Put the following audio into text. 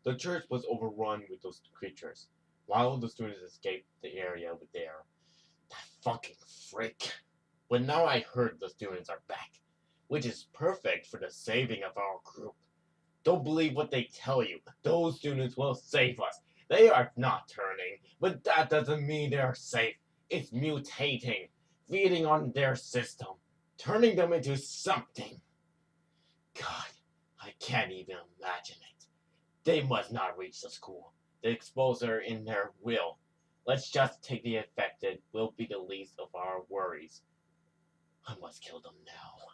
The church was overrun with those creatures. While the students escaped the area with their that fucking freak. But now I heard the students are back, which is perfect for the saving of our group. Don't believe what they tell you. Those students will save us. They are not turning, but that doesn't mean they are safe. It's mutating, feeding on their system, turning them into something. God, I can't even imagine it. They must not reach the school. The exposure in their will. Let's just take the infected will be the least of our worries. I must kill them now.